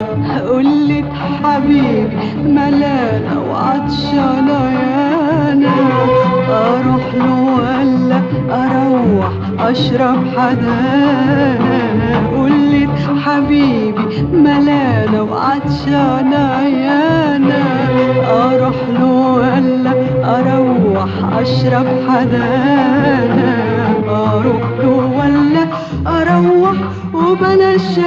قلت حبيبي ملانة وعطشانة يانا، اروح له ولا اروح اشرب حدانا؟ قلت حبيبي ملانة وعطشانة يانا، اروح له ولا اروح اشرب حدانا؟ اروح له ولا اروح وبلاش